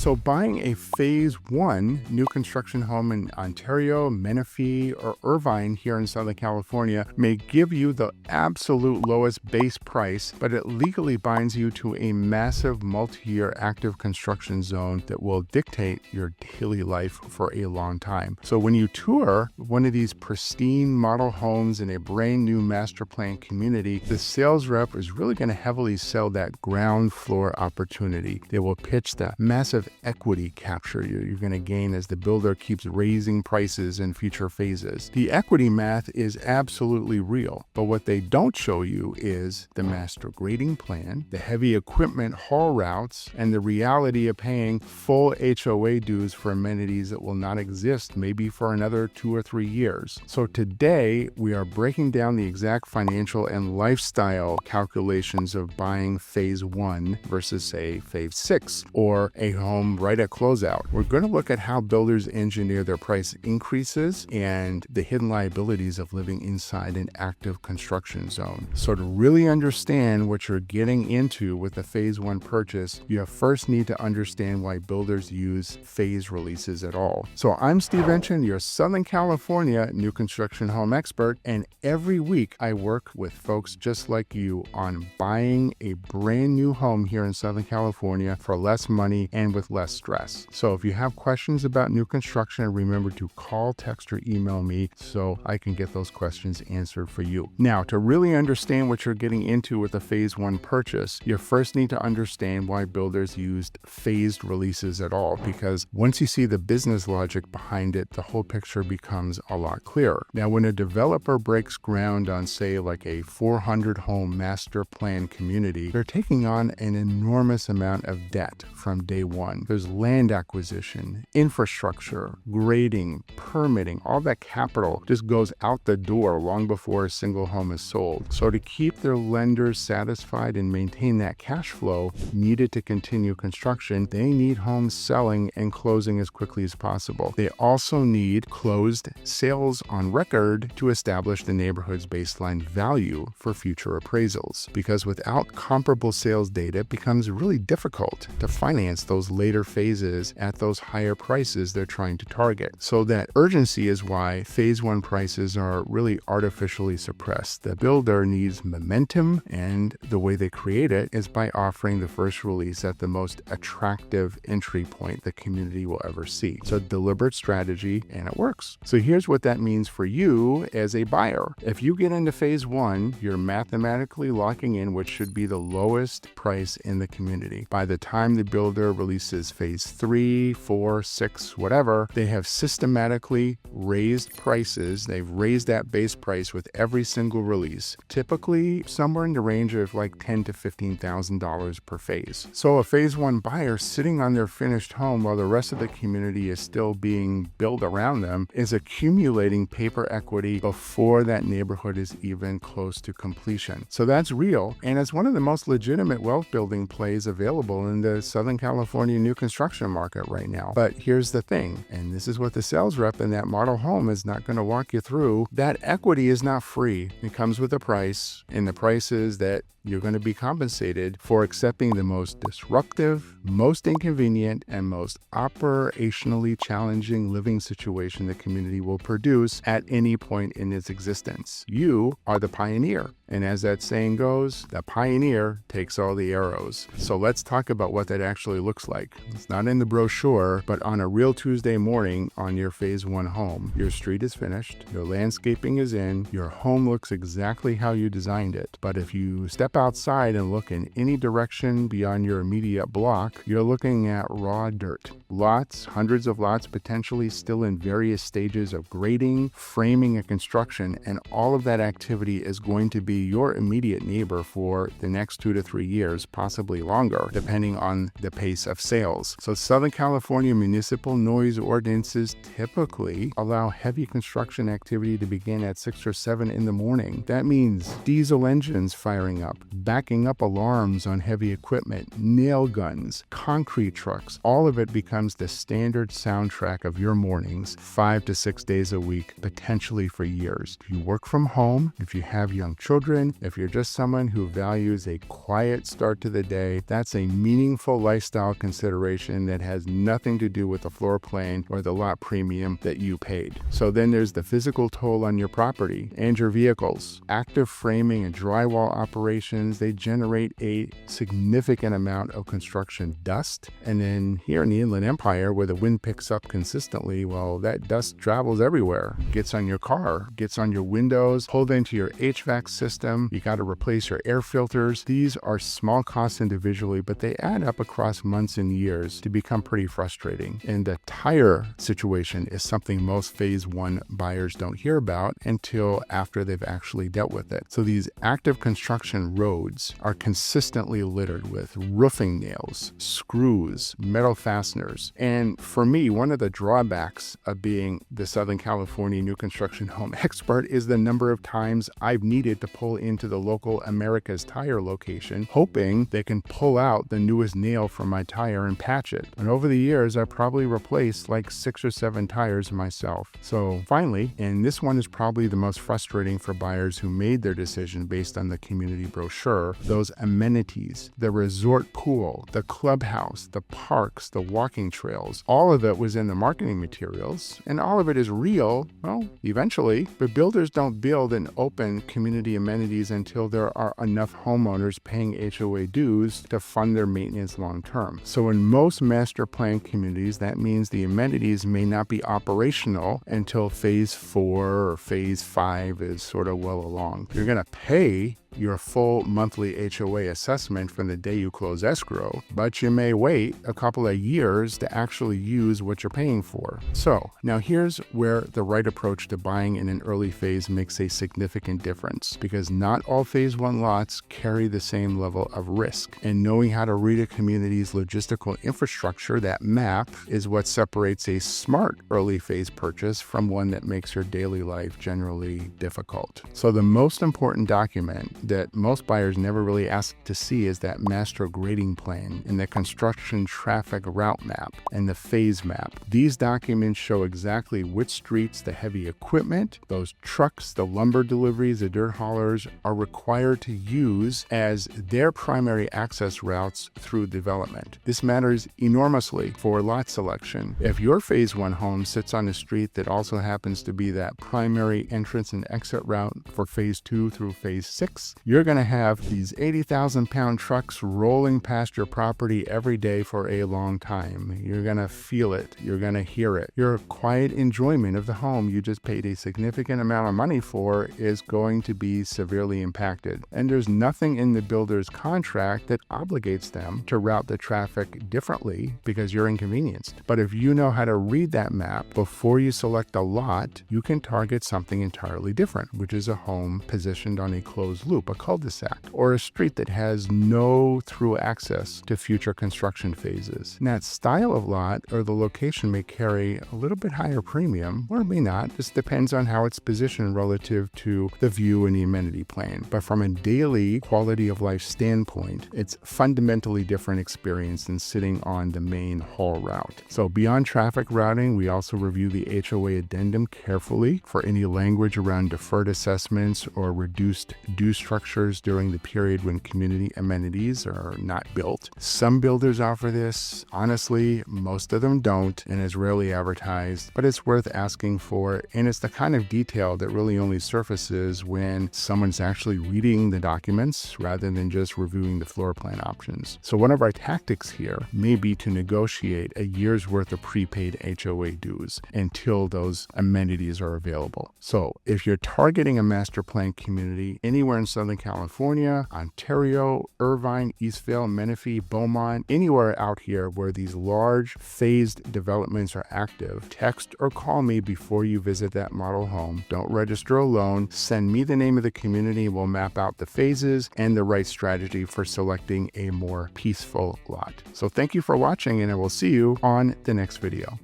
So buying a phase one new construction home in Ontario, Menifee, or Irvine here in Southern California may give you the absolute lowest base price, but it legally binds you to a massive multi-year active construction zone that will dictate your daily life for a long time. So when you tour one of these pristine model homes in a brand new master plan community, the sales rep is really going to heavily sell that ground floor opportunity. They will pitch that massive equity capture you're going to gain as the builder keeps raising prices in future phases. The equity math is absolutely real, but what they don't show you is the master grading plan, the heavy equipment haul routes, and the reality of paying full HOA dues for amenities that will not exist maybe for another 2 or 3 years. So today we are breaking down the exact financial and lifestyle calculations of buying phase one versus say phase 6 or a home right at closeout. We're going to look at how builders engineer their price increases and the hidden liabilities of living inside an active construction zone. So to really understand what you're getting into with a phase one purchase, you first need to understand why builders use phase releases at all. So I'm Steve Enchin, your Southern California new construction home expert, and every week I work with folks just like you on buying a brand new home here in Southern California for less money and with less stress. So if you have questions about new construction, remember to call, text, or email me so I can get those questions answered for you. Now, to really understand what you're getting into with a phase one purchase, you first need to understand why builders used phased releases at all, because once you see the business logic behind it, the whole picture becomes a lot clearer. Now, when a developer breaks ground on, say, like a 400 home master plan community, they're taking on an enormous amount of debt from day one. There's land acquisition, infrastructure, grading, permitting, all that capital just goes out the door long before a single home is sold. So to keep their lenders satisfied and maintain that cash flow needed to continue construction, they need homes selling and closing as quickly as possible. They also need closed sales on record to establish the neighborhood's baseline value for future appraisals, because without comparable sales data, it becomes really difficult to finance those later phases at those higher prices they're trying to target. So that urgency is why phase one prices are really artificially suppressed. The builder needs momentum, and the way they create it is by offering the first release at the most attractive entry point the community will ever see. It's a deliberate strategy, and it works. So here's what that means for you as a buyer. If you get into phase one, you're mathematically locking in what should be the lowest price in the community. By the time the builder releases phase 3, 4, 6, whatever, they have systematically raised prices. They've raised that base price with every single release, typically somewhere in the range of like $10,000 to $15,000 per phase. So a phase one buyer sitting on their finished home while the rest of the community is still being built around them is accumulating paper equity before that neighborhood is even close to completion. So that's real, and it's one of the most legitimate wealth building plays available in the Southern California new construction market right now. But here's the thing, and this is what the sales rep in that model home is not going to walk you through. That equity is not free. It comes with a price, and the price is that you're going to be compensated for accepting the most disruptive, most inconvenient, and most operationally challenging living situation the community will produce at any point in its existence. You are the pioneer. And as that saying goes, the pioneer takes all the arrows. So let's talk about what that actually looks like. It's not in the brochure, but on a real Tuesday morning on your phase one home, your street is finished, your landscaping is in, your home looks exactly how you designed it. But if you step outside and look in any direction beyond your immediate block, you're looking at raw dirt. Lots, hundreds of lots, potentially still in various stages of grading, framing, and construction, and all of that activity is going to be your immediate neighbor for the next 2 to 3 years, possibly longer, depending on the pace of sales. So Southern California municipal noise ordinances typically allow heavy construction activity to begin at 6 or 7 in the morning. That means diesel engines firing up, backing up alarms on heavy equipment, nail guns, concrete trucks. All of it becomes the standard soundtrack of your mornings 5 to 6 days a week, potentially for years. If you work from home, if you have young children, if you're just someone who values a quiet start to the day, that's a meaningful lifestyle consideration consideration that has nothing to do with the floor plan or the lot premium that you paid. So then there's the physical toll on your property and your vehicles. Active framing and drywall operations, they generate a significant amount of construction dust. And then here in the Inland Empire, where the wind picks up consistently, well, that dust travels everywhere. Gets on your car, gets on your windows, pulled into your HVAC system. You got to replace your air filters. These are small costs individually, but they add up across months and years to become pretty frustrating. And the tire situation is something most phase one buyers don't hear about until after they've actually dealt with it. So these active construction roads are consistently littered with roofing nails, screws, metal fasteners. And for me, one of the drawbacks of being the Southern California new construction home expert is the number of times I've needed to pull into the local America's Tire location, hoping they can pull out the newest nail from my tire and patch it. And over the years, I've probably replaced like 6 or 7 tires myself. So finally, and this one is probably the most frustrating for buyers who made their decision based on the community brochure, those amenities, the resort pool, the clubhouse, the parks, the walking trails, all of it was in the marketing materials, and all of it is real, well, eventually, but builders don't build and open community amenities until there are enough homeowners paying HOA dues to fund their maintenance long term. So in most master plan communities, that means the amenities may not be operational until phase 4 or phase 5 is sort of well along. You're going to pay your full monthly HOA assessment from the day you close escrow, but you may wait a couple of years to actually use what you're paying for. So now here's where the right approach to buying in an early phase makes a significant difference, because not all phase 1 lots carry the same level of risk. And knowing how to read a community's logistical infrastructure, that map, is what separates a smart early phase purchase from one that makes your daily life generally difficult. So the most important document that most buyers never really ask to see is that master grading plan and the construction traffic route map and the phase map. These documents show exactly which streets the heavy equipment, those trucks, the lumber deliveries, the dirt haulers are required to use as their primary access routes through development. This matters enormously for lot selection. If your phase 1 home sits on a street that also happens to be that primary entrance and exit route for phase 2 through phase 6, you're going to have these 80,000-pound trucks rolling past your property every day for a long time. You're going to feel it. You're going to hear it. Your quiet enjoyment of the home you just paid a significant amount of money for is going to be severely impacted. And there's nothing in the builder's contract that obligates them to route the traffic differently because you're inconvenienced. But if you know how to read that map before you select a lot, you can target something entirely different, which is a home positioned on a closed loop, a cul-de-sac, or a street that has no through access to future construction phases. And that style of lot or the location may carry a little bit higher premium, or it may not. This depends on how it's positioned relative to the view and the amenity plan. But from a daily quality of life standpoint, it's fundamentally different experience than sitting on the main haul route. So beyond traffic routing, we also review the HOA addendum carefully for any language around deferred assessments or reduced due structures during the period when community amenities are not built. Some builders offer this. Honestly, most of them don't, and is rarely advertised, but it's worth asking for, and it's the kind of detail that really only surfaces when someone's actually reading the documents rather than just reviewing the floor plan options. So one of our tactics here may be to negotiate a year's worth of prepaid HOA dues until those amenities are available. So if you're targeting a master plan community anywhere in Southern California, Ontario, Irvine, Eastvale, Menifee, Beaumont, anywhere out here where these large phased developments are active, text or call me before you visit that model home. Don't register alone. Send me the name of the community and we'll map out the phases and the right strategy for selecting a more peaceful lot. So thank you for watching, and I will see you on the next video.